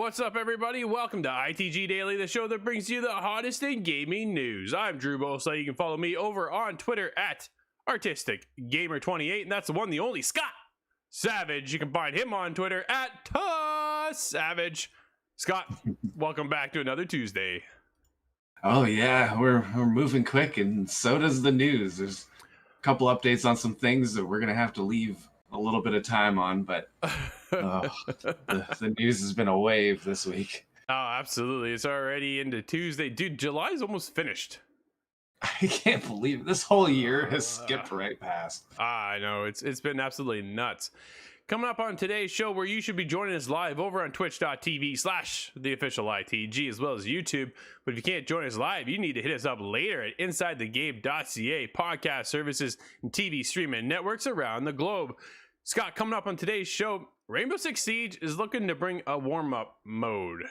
What's up, everybody? Welcome to ITG Daily, the show that brings you the hottest in gaming news. I'm Drew Bosa. You can follow me over on Twitter at ArtisticGamer28, and that's the one, the only Scott Savage. You can find him on Twitter at Savage. Scott, welcome back to another Tuesday. Oh yeah, we're moving quick, and so does the news. There's a couple updates on some things that we're gonna have to leave a little bit of time on, but the news has been a wave this week. Oh, absolutely. It's already into Tuesday. Dude, July's almost finished. I can't believe it. This whole year has skipped right past. I know. It's been absolutely nuts. Coming up on today's show, where you should be joining us live over on twitch.tv/theofficialitg, as well as YouTube. But if you can't join us live, you need to hit us up later at InsideTheGame.ca, podcast services, and TV streaming networks around the globe. Scott, coming up on today's show, Rainbow Six Siege is looking to bring a warm-up mode.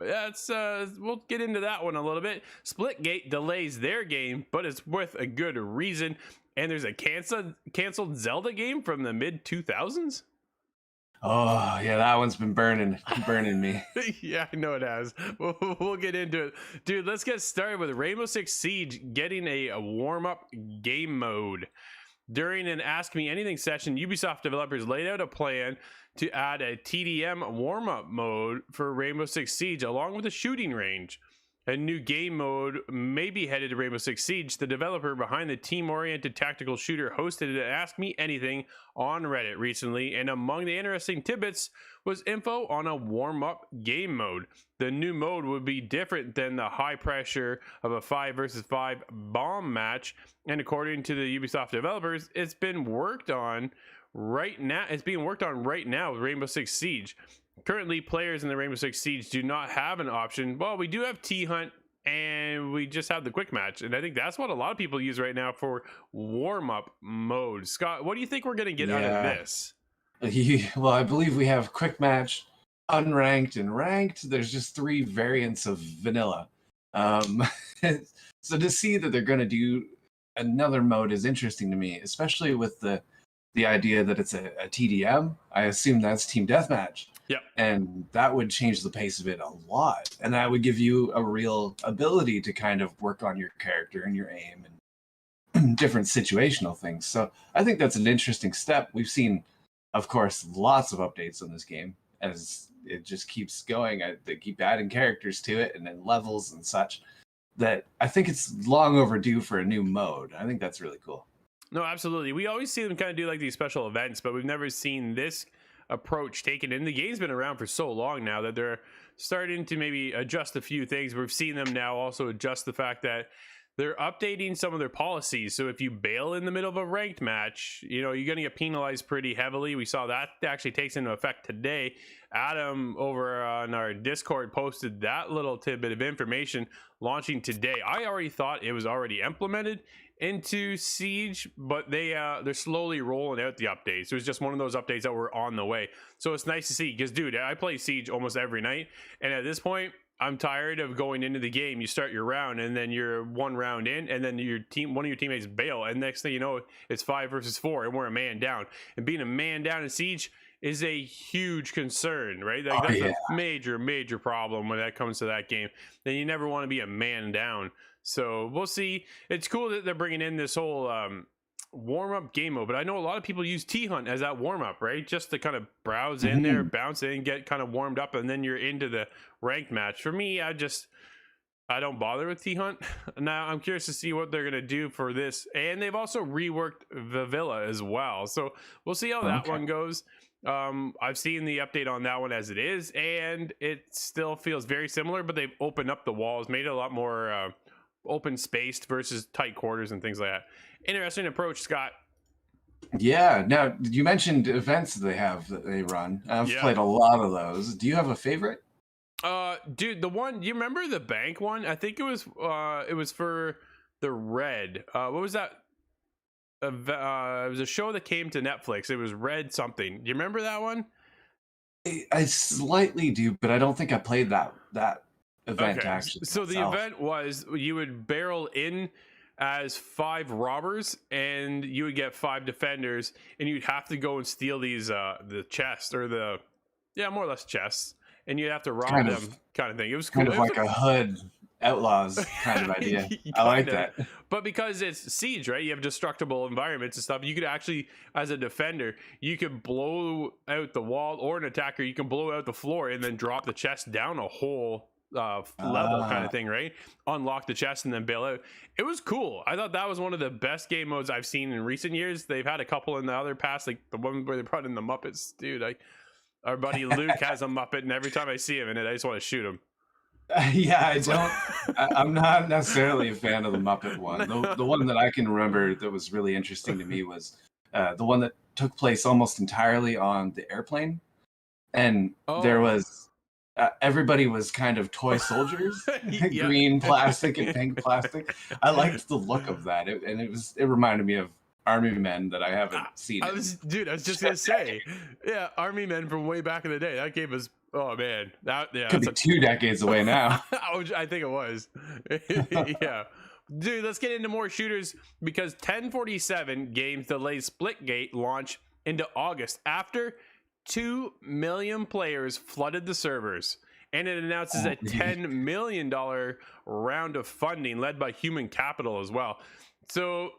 That's we'll get into that one a little bit. Splitgate delays their game, but it's with a good reason. And there's a canceled Zelda game from the mid-2000s. Oh yeah, that one's been burning me. Yeah, I know it has. We'll get into it, dude. Let's get started with Rainbow Six Siege getting a warm-up game mode. During an Ask Me Anything session, Ubisoft developers laid out a plan to add a TDM warm-up mode for Rainbow Six Siege along with a shooting range. A new game mode may be headed to Rainbow Six Siege. The developer behind the team-oriented tactical shooter hosted an Ask Me Anything on Reddit recently, and among the interesting tidbits was info on a warm-up game mode. The new mode would be different than the high pressure of a 5 versus 5 bomb match, and according to the Ubisoft developers, it's being worked on right now with Rainbow Six Siege. Currently, players in the Rainbow Six Siege do not have an option. Well, we do have T-Hunt, and we just have the quick match. And I think that's what a lot of people use right now for warm-up mode. Scott, what do you think we're going to get out of this? Well, I believe we have quick match, unranked, and ranked. There's just 3 variants of vanilla. So to see that they're going to do another mode is interesting to me, especially with the idea that it's a TDM. I assume that's team deathmatch. Yep. And that would change the pace of it a lot. And that would give you a real ability to kind of work on your character and your aim and different situational things. So I think that's an interesting step. We've seen, of course, lots of updates on this game as it just keeps going. They keep adding characters to it and then levels and such, that I think it's long overdue for a new mode. I think that's really cool. No, absolutely. We always see them kind of do like these special events, but we've never seen this approach taken. And the game's been around for so long now that they're starting to maybe adjust a few things. We've seen them now also adjust the fact that they're updating some of their policies. So if you bail in the middle of a ranked match, you're going to get penalized pretty heavily. We saw that actually takes into effect today. Adam over on our Discord posted that little tidbit of information launching today. I already thought it was already implemented into Siege, but they're slowly rolling out the updates. It was just one of those updates that were on the way. So it's nice to see, because dude, I play Siege almost every night, and at this point I'm tired of going into the game. You start your round and then you're 1 round in, and then one of your teammates bail, and next thing you know, it's 5 versus 4 and we're a man down. And being a man down in Siege is a huge concern, right? Like that's a major problem when that comes to that game. Then you never want to be a man down. So we'll see. It's cool that they're bringing in this whole warm-up game mode, but I know a lot of people use T-Hunt as that warm-up, right? Just to kind of browse in there, bounce in, get kind of warmed up, and then you're into the ranked match. For me, I don't bother with T-Hunt. Now, I'm curious to see what they're going to do for this. And they've also reworked the Villa as well. So we'll see how that one goes. I've seen the update on that one as it is, and it still feels very similar, but they've opened up the walls, made it a lot more open spaced versus tight quarters and things like that. Interesting approach, Scott. Yeah. Now, you mentioned events that they run. I've played a lot of those. Do you have a favorite? Dude, the one, you remember the bank one? I think it was for the Red. What was that? It was a show that came to Netflix. It was Red something. Do you remember that one? I slightly do, but I don't think I played that event actually. So the event was you would barrel in as 5 robbers, and you would get 5 defenders, and you'd have to go and steal these the chest, or more or less chests, and you'd have to rob them, kind of thing. It was cool. Kind of like a hood outlaws kind of idea. I like that. But because it's Siege, right? You have destructible environments and stuff. You could actually, as a defender, you could blow out the wall, or an attacker, you can blow out the floor and then drop the chest down a whole level kind of thing, right? Unlock the chest and then bail out. It was cool. I thought that was one of the best game modes I've seen in recent years. They've had a couple in the other past, like the one where they brought in the Muppets. Dude, our buddy Luke has a Muppet, and every time I see him in it, I just want to shoot him. I'm not necessarily a fan of the Muppet one. The one that I can remember that was really interesting to me was the one that took place almost entirely on the airplane, and there was everybody was kind of toy soldiers, green plastic and pink plastic. I liked the look of that, it reminded me of Army Men that I haven't seen. I was just gonna say, Army Men from way back in the day. That game was, oh man, could be 2 decades away now. I think it was. Yeah. Dude, let's get into more shooters, because 1047 Games delays Splitgate launch into August after 2 million players flooded the servers, and it announces a $10 million round of funding led by human capital as well. So,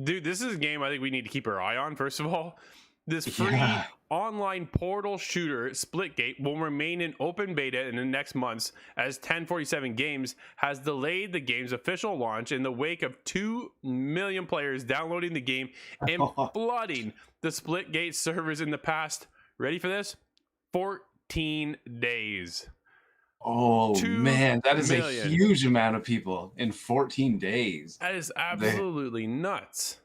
dude, this is a game I think we need to keep our eye on, first of all. This free Yeah. online portal shooter, Splitgate, will remain in open beta in the next months, as 1047 Games has delayed the game's official launch in the wake of 2 million players downloading the game and flooding the Splitgate servers in the past, ready for this, 14 days. Oh 2 man, that is a million. huge amount of people in 14 days. That is They, absolutely nuts.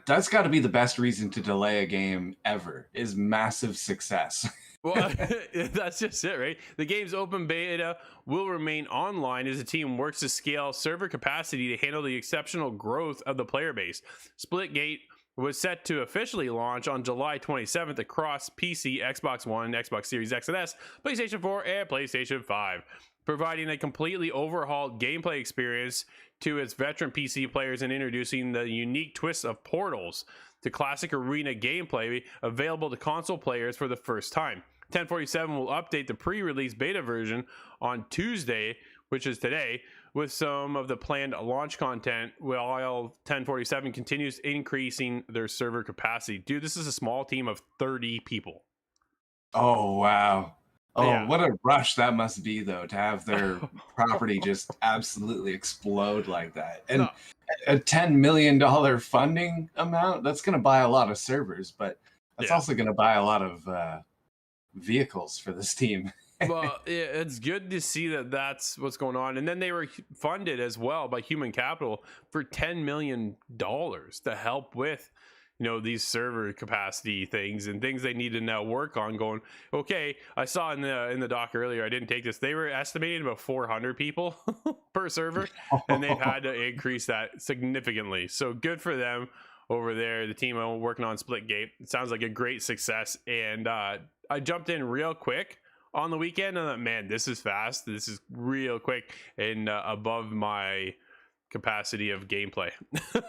that's got to be the best reason to delay a game ever, is massive success. Well, that's just it, right? The game's open beta will remain online as the team works to scale server capacity to handle the exceptional growth of the player base. Splitgate was set to officially launch on July 27th across PC, Xbox One, Xbox Series X and S, PlayStation 4, and PlayStation 5, providing a completely overhauled gameplay experience to its veteran PC players and introducing the unique twist of portals to classic arena gameplay available to console players for the first time. 1047 will update the pre-release beta version on Tuesday, which is today, with some of the planned launch content, while 1047 continues increasing their server capacity. Dude, this is a small team of 30 people. Oh wow. Oh, Yeah. what a rush that must be though, to have their property just absolutely explode like that. And No. a $10 million funding amount, that's going to buy a lot of servers, but that's Yeah. also going to buy a lot of vehicles for this team. Well, it's good to see that that's what's going on. And then they were funded as well by human capital for $10 million to help with, these server capacity things and things they need to now work on. Going, okay, I saw in the doc earlier, I didn't take this, they were estimating about 400 people per server, and they've had to increase that significantly. So good for them over there, the team working on Splitgate. It sounds like a great success. And I jumped in real quick on the weekend, and I thought, man, this is fast, this is real quick, and above my capacity of gameplay.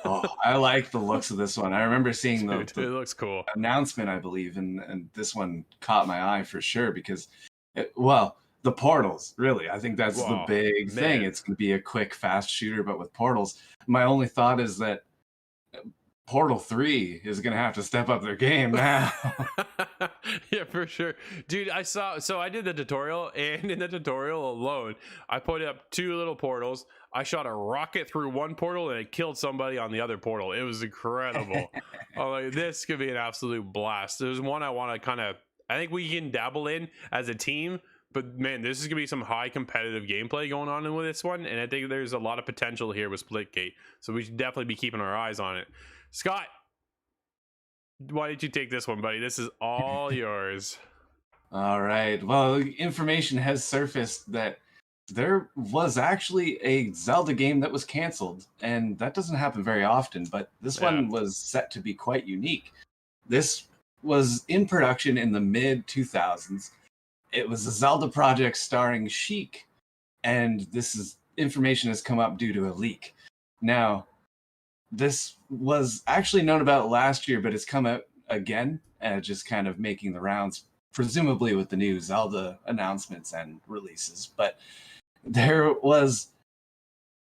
Oh, I like the looks of this one. I remember seeing Dude, the it looks cool. announcement, I believe, and this one caught my eye for sure because, the portals, really. I think that's the Wow, big thing. man. It's going to be a quick, fast shooter, but with portals. My only thought is that Portal 3 is going to have to step up their game now. Yeah, for sure, dude. I did the tutorial, and in the tutorial alone, I put up 2 little portals. I shot a rocket through one portal and it killed somebody on the other portal. It was incredible. I'm like, this could be an absolute blast. There's one I want to I think we can dabble in as a team, but man, this is gonna be some high competitive gameplay going on with this one, and I think there's a lot of potential here with Splitgate, so we should definitely be keeping our eyes on it. Scott, why did you take this one, buddy? This is all yours. All right. Well, information has surfaced that there was actually a Zelda game that was canceled, and that doesn't happen very often, but this Yeah. one was set to be quite unique. This was in production in the mid 2000s. It was a Zelda project starring Sheik, and information has come up due to a leak. Now, this was actually known about last year, but it's come out again, just kind of making the rounds, presumably with the new Zelda announcements and releases. But there was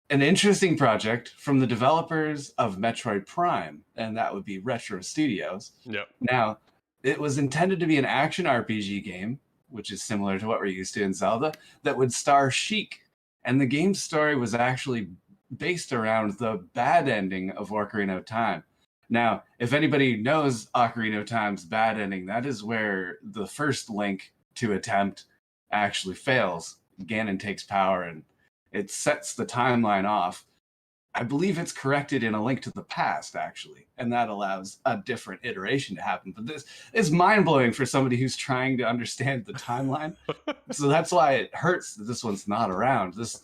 an interesting project from the developers of Metroid Prime, and that would be Retro Studios. Yep. Now, it was intended to be an action RPG game, which is similar to what we're used to in Zelda, that would star Sheik. And the game's story was actually based around the bad ending of Ocarina of Time. Now, if anybody knows Ocarina of Time's bad ending, that is where the first Link to attempt actually fails. Ganon takes power and it sets the timeline off. I believe it's corrected in A Link to the Past, actually, and that allows a different iteration to happen. But this is mind-blowing for somebody who's trying to understand the timeline. So that's why it hurts that this one's not around. This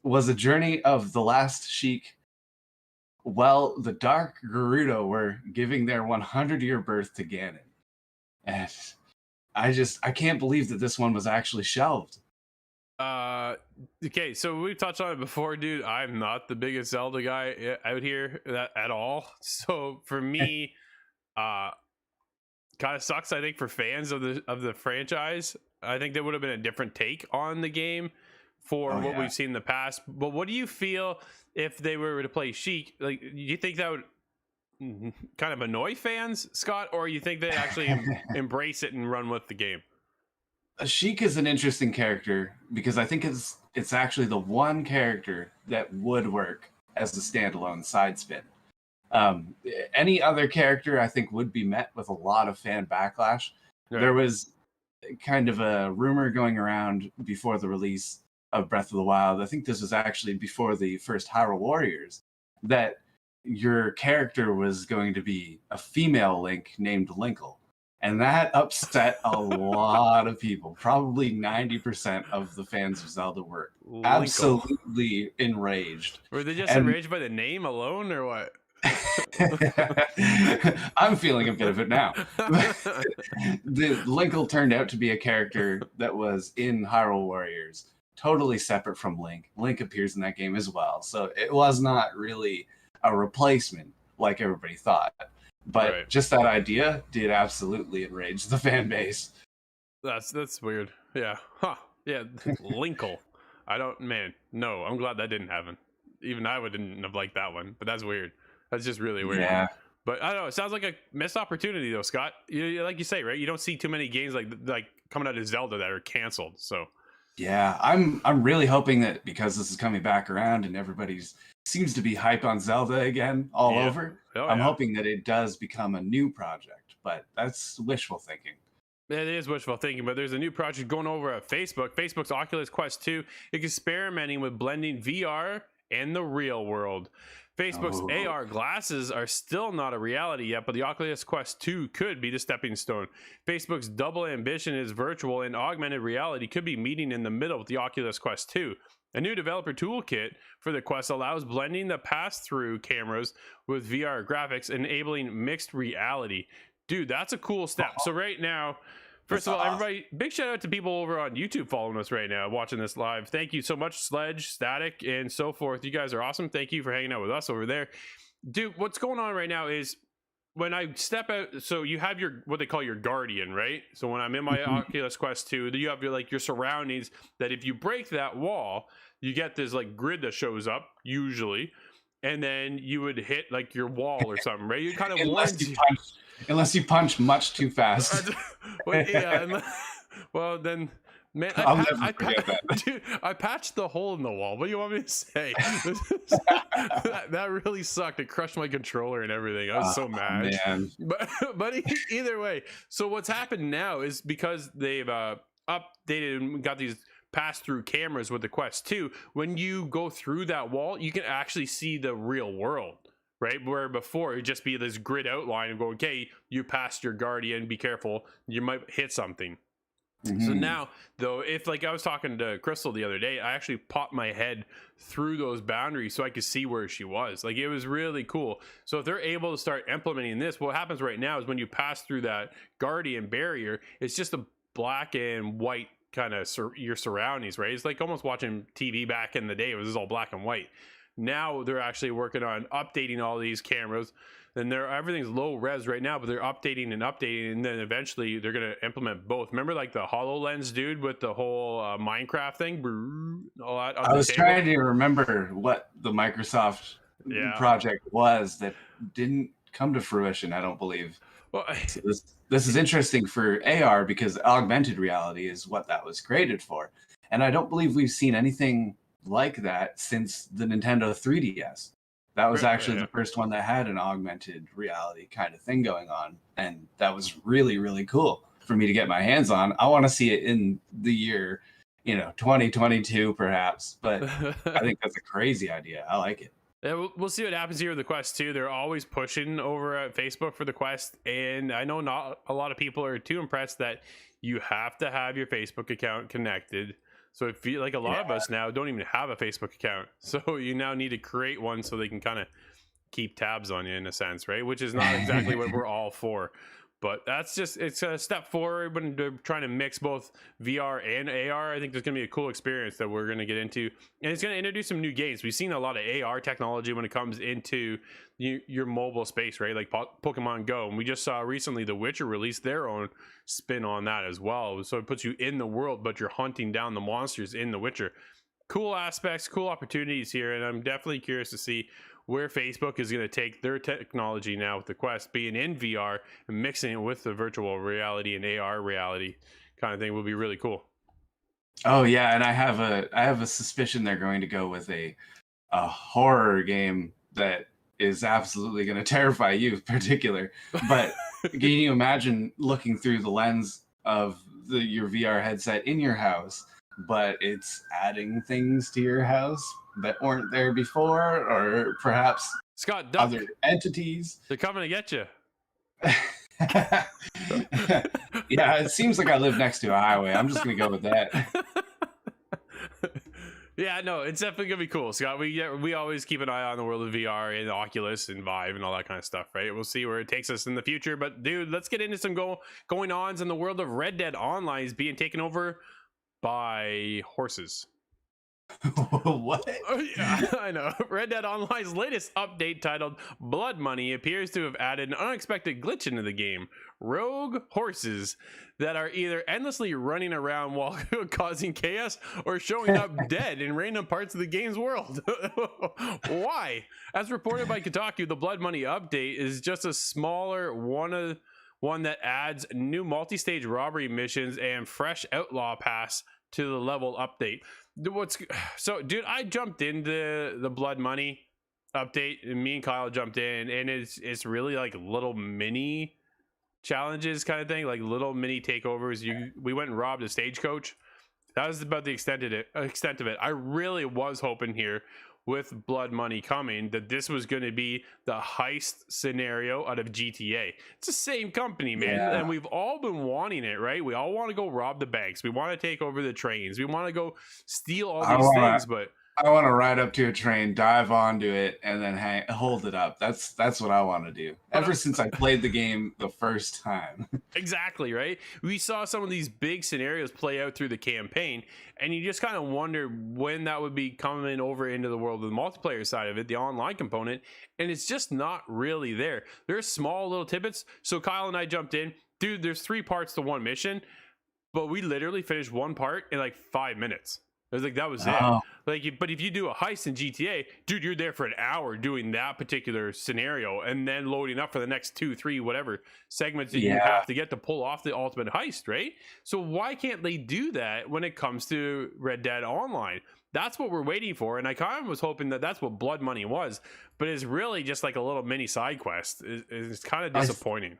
was a journey of the last Sheik. Well, the Dark Gerudo were giving their 100-year birth to Ganon. And I can't believe that this one was actually shelved. Okay, so we've touched on it before, dude. I'm not the biggest Zelda guy out here at all. So for me, kind of sucks, I think, for fans of the franchise. I think there would have been a different take on the game for what we've seen in the past. But what do you feel if they were to play Sheik? Like, do you think that would kind of annoy fans, Scott, or you think they actually embrace it and run with the game? Sheik is an interesting character because I think it's actually the one character that would work as a standalone side spin. Um, any other character I think would be met with a lot of fan backlash. Right. There was kind of a rumor going around before the release of Breath of the Wild. I think this was actually before the first Hyrule Warriors, that your character was going to be a female Link named Linkle. And that upset a lot of people. Probably 90% of the fans of Zelda were Linkle. absolutely enraged. Were they just enraged by the name alone, or what? I'm feeling a bit of it now. The Linkle turned out to be a character that was in Hyrule Warriors, totally separate from Link. Link appears in that game as well, so it was not really a replacement like everybody thought. But just that idea did absolutely enrage the fan base. That's weird. Yeah. Huh. Yeah. Linkle. No, I'm glad that didn't happen. Even I wouldn't have liked that one, but that's weird. That's just really weird. Yeah. But I don't know. It sounds like a missed opportunity, though, Scott. Like you say, right? You don't see too many games like coming out of Zelda that are canceled. So yeah, I'm really hoping that because this is coming back around and everybody's seems to be hype on Zelda again all over. I'm hoping that it does become a new project, but that's wishful thinking. It is wishful thinking, but there's a new project going over at Facebook. Facebook's Oculus Quest 2 is experimenting with blending VR and the real world. Facebook's AR glasses are still not a reality yet, but the Oculus Quest 2 could be the stepping stone. Facebook's double ambition is virtual and augmented reality could be meeting in the middle with the Oculus Quest 2. A new developer toolkit for the Quest allows blending the pass-through cameras with VR graphics, enabling mixed reality. Dude, that's a cool step. So right now, first of all, everybody, big shout out to people over on YouTube following us right now, watching this live. Thank you so much, Sledge, Static, and so forth. You guys are awesome. Thank you for hanging out with us over there. Dude, what's going on right now is when I step out, so you have your, what they call your Guardian, right? So when I'm in my Oculus Quest 2, you have your surroundings that if you break that wall, you get this like grid that shows up, usually, and then you would hit like your wall or something, right? You kind of unless you punch much too fast. Well, then, man, I'll never forget that. Dude, I patched the hole in the wall. What do you want me to say? that really sucked. It crushed my controller and everything. I was so mad. Man. But either way, so what's happened now is because they've updated and got these pass-through cameras with the Quest 2, when you go through that wall, you can actually see the real world. Right, where before it'd just be this grid outline and go, okay, you passed your Guardian, be careful, you might hit something. So now, though, if like I was talking to Crystal the other day, I actually popped my head through those boundaries so I could see where she was. Like, it was really cool. So if they're able to start implementing this, what happens right now is when you pass through that Guardian barrier, it's just a black and white kind of your surroundings, right? It's like almost watching TV back in the day. It was all black and white. Now they're actually working on updating all these cameras, and everything's low res right now, but they're updating, and then eventually they're going to implement both. Remember like the HoloLens dude with the whole Minecraft thing? All that I was trying to remember what the Microsoft project was that didn't come to fruition, I don't believe. Well, so this is interesting for AR because augmented reality is what that was created for. And I don't believe we've seen anything like that since the Nintendo 3DS. That was actually the first one that had an augmented reality kind of thing going on, and that was really, really cool for me to get my hands on. I want to see it in the year 2022 perhaps, but I think that's a crazy idea. I like it. Yeah, we'll see what happens here with the Quest 2. They're always pushing over at Facebook for the Quest, and I know not a lot of people are too impressed that you have to have your Facebook account connected. So if you, like a lot of us now don't even have a Facebook account, so you now need to create one so they can kind of keep tabs on you in a sense, right? Which is not exactly what we're all for. But it's a step forward when they're trying to mix both VR and AR. I think there's going to be a cool experience that we're going to get into. And it's going to introduce some new games. We've seen a lot of AR technology when it comes into your mobile space, right? Like Pokemon Go. And we just saw recently The Witcher release their own spin on that as well. So it puts you in the world, but you're hunting down the monsters in The Witcher. Cool aspects, cool opportunities here. And I'm definitely curious to see where Facebook is going to take their technology now with the Quest being in VR and mixing it with the virtual reality and AR reality kind of thing will be really cool. Oh yeah, and I have a suspicion they're going to go with a horror game that is absolutely going to terrify you in particular. But can you imagine looking through the lens of your VR headset in your house, but it's adding things to your house that weren't there before, or perhaps Scott, duck. other entities? They're coming to get you. Yeah, it seems like I live next to a highway. I'm just going to go with that. Yeah, no, it's definitely gonna be cool, Scott. We always keep an eye on the world of VR and Oculus and Vive and all that kind of stuff, right? We'll see where it takes us in the future. But dude, let's get into some going ons in the world of Red Dead Online is being taken over by horses. What? Yeah, I know. Red Dead Online's latest update, titled Blood Money, appears to have added an unexpected glitch into the game. Rogue horses that are either endlessly running around while causing chaos or showing up dead in random parts of the game's world. Why? As reported by Kotaku, the Blood Money update is just a smaller one that adds new multi-stage robbery missions and fresh outlaw pass to the level update. Dude, I jumped into the Blood Money update, and me and Kyle jumped in, and it's really like little mini challenges kind of thing, like little mini takeovers. We went and robbed a stagecoach. That was about the extent of it. I really was hoping here with Blood Money coming that this was going to be the heist scenario out of GTA. It's the same company, man. Yeah. And we've all been wanting it, right? We all want to go rob the banks. We want to take over the trains. We want to go steal all these things, but I want to ride up to a train, dive onto it, and then hold it up. That's what I want to do. Ever since I played the game the first time. Exactly, right? We saw some of these big scenarios play out through the campaign, and you just kind of wonder when that would be coming over into the world of the multiplayer side of it, the online component, and it's just not really there. There's small little tidbits. So Kyle and I jumped in. Dude, there's 3 parts to one mission, but we literally finished one part in like 5 minutes. It was like, that was it. Like, but if you do a heist in GTA, dude, you're there for an hour doing that particular scenario and then loading up for the next 2, 3, whatever segments that you have to get to pull off the ultimate heist, right? So why can't they do that when it comes to Red Dead Online? That's what we're waiting for. And I kind of was hoping that that's what Blood Money was, but it's really just like a little mini side quest. It's kind of disappointing.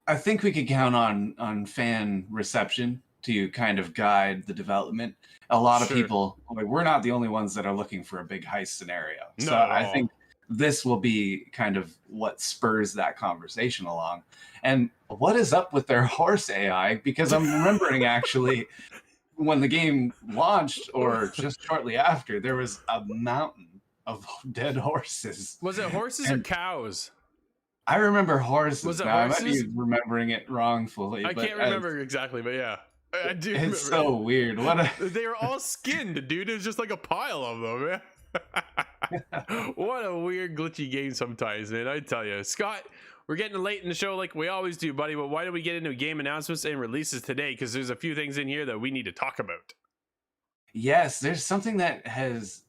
I think we could count on fan reception to kind of guide the development. A lot of people, we're not the only ones that are looking for a big heist scenario. No. So I think this will be kind of what spurs that conversation along. And what is up with their horse AI? Because I'm remembering actually when the game launched or just shortly after, there was a mountain of dead horses. Was it horses or cows? I remember horses. Was it now, horses? I might be remembering it wrongfully. I can't remember exactly, but yeah. I do. It's so weird. They were all skinned, dude. It was just like a pile of them, man. What a weird, glitchy game sometimes, man. I tell you, Scott, we're getting late in the show like we always do, buddy. But why don't we get into game announcements and releases today? Because there's a few things in here that we need to talk about. Yes, there's something that has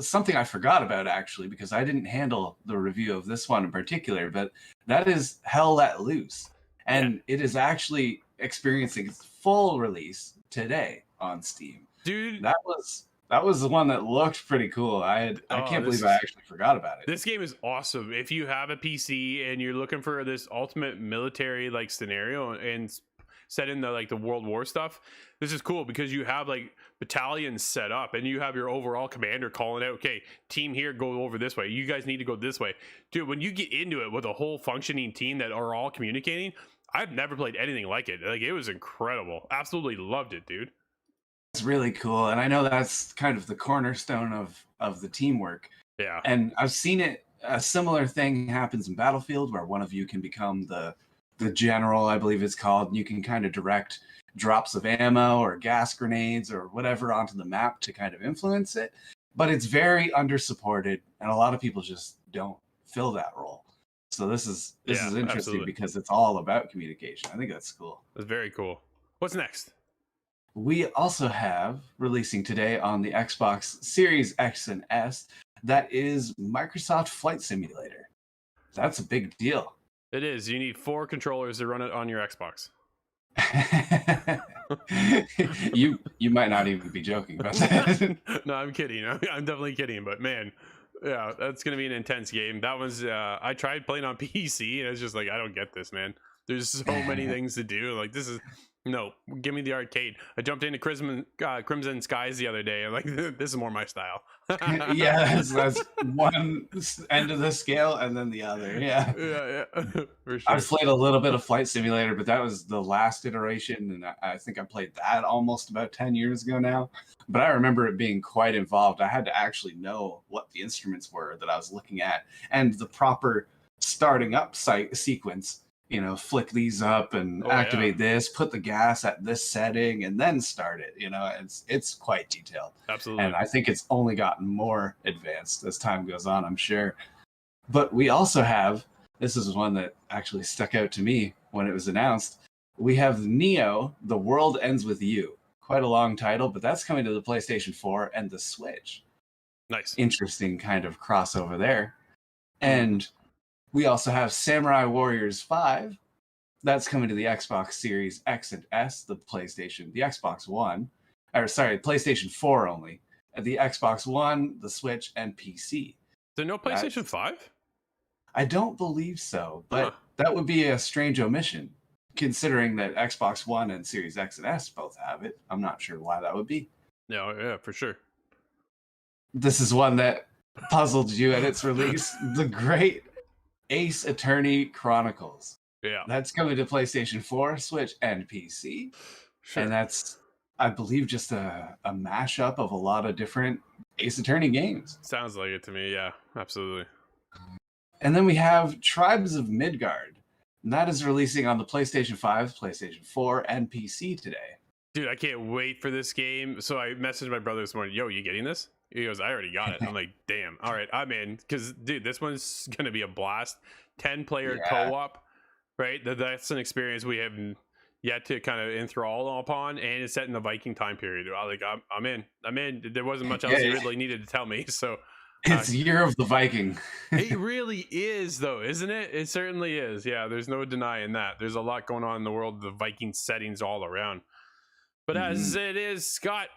something I forgot about actually, because I didn't handle the review of this one in particular. But that is Hell Let Loose, and it is actually experiencing its full release today on Steam. Dude, that was the one that looked pretty cool. I can't believe I actually forgot about it. This game is awesome. If you have a PC and you're looking for this ultimate military like scenario and set in the World War stuff, this is cool because you have like battalions set up and you have your overall commander calling out, okay, team here, go over this way. You guys need to go this way. Dude, when you get into it with a whole functioning team that are all communicating, I've never played anything like it. Like, it was incredible. Absolutely loved it, dude. It's really cool. And I know that's kind of the cornerstone of the teamwork. Yeah. And I've seen it. A similar thing happens in Battlefield where one of you can become the general, I believe it's called, and you can kind of direct drops of ammo or gas grenades or whatever onto the map to kind of influence it. But it's very under-supported, and a lot of people just don't fill that role. So this is interesting absolutely. Because it's all about communication. I think that's cool. That's very cool. What's next? We also have releasing today on the Xbox Series X and S that is Microsoft Flight Simulator. That's a big deal. It is. You need 4 controllers to run it on your Xbox. you might not even be joking about that. No, I'm kidding. I'm definitely kidding. But man, yeah, that's gonna be an intense game. That was I tried playing on PC, and it's just like I don't get this, man. There's so many things to do. Like this is no, give me the arcade. I jumped into Crimson Skies the other day. I'm like, this is more my style. Yeah, that's one end of the scale and then the other. Yeah, yeah, for sure. I've played a little bit of Flight Simulator, but that was the last iteration, and I think I played that almost about 10 years ago now. But I remember it being quite involved. I had to actually know what the instruments were that I was looking at and the proper starting up sequence. You know, flick these up and activate this, put the gas at this setting, and then start it. You know, it's quite detailed. Absolutely. And I think it's only gotten more advanced as time goes on, I'm sure. But we also have, this is one that actually stuck out to me when it was announced. We have Neo, The World Ends With You. Quite a long title, but that's coming to the PlayStation 4 and the Switch. Nice. Interesting kind of crossover there. And we also have Samurai Warriors 5. That's coming to the Xbox Series X and S, the Xbox One. PlayStation 4 only. The Xbox One, the Switch, and PC. There no PlayStation 5? I don't believe so, but that would be a strange omission, considering that Xbox One and Series X and S both have it. I'm not sure why that would be. No, yeah, for sure. This is one that puzzled you at its release. The Great Ace Attorney Chronicles. Yeah. That's coming to PlayStation 4, Switch, and PC. Sure. And that's, I believe, just a mashup of a lot of different Ace Attorney games. Sounds like it to me, yeah. Absolutely. And then we have Tribes of Midgard. And that is releasing on the PlayStation 5, PlayStation 4, and PC today. Dude, I can't wait for this game. So I messaged my brother this morning, yo, you getting this? He goes, I already got it. I'm like, damn. All right, I'm in. Because, dude, this one's going to be a blast. 10-player co-op, right? That's an experience we have yet to kind of enthrall upon. And it's set in the Viking time period. I'm in. I'm in. There wasn't much else you really needed to tell me. So it's Year of the Viking. It really is, though, isn't it? It certainly is. Yeah, there's no denying that. There's a lot going on in the world of the Viking settings all around. But as it is, Scott,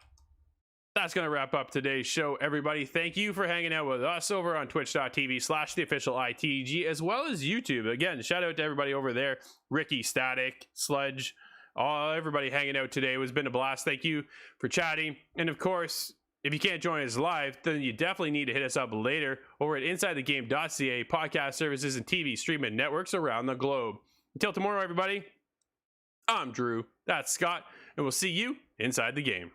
that's going to wrap up today's show, everybody. Thank you for hanging out with us over on twitch.tv/theofficial ITG, as well as YouTube. Again, shout out to everybody over there. Ricky, Static, Sludge, everybody hanging out today. It has been a blast. Thank you for chatting. And of course, if you can't join us live, then you definitely need to hit us up later over at InsideTheGame.ca, podcast services, and TV streaming networks around the globe. Until tomorrow, everybody, I'm Drew. That's Scott. And we'll see you inside the game.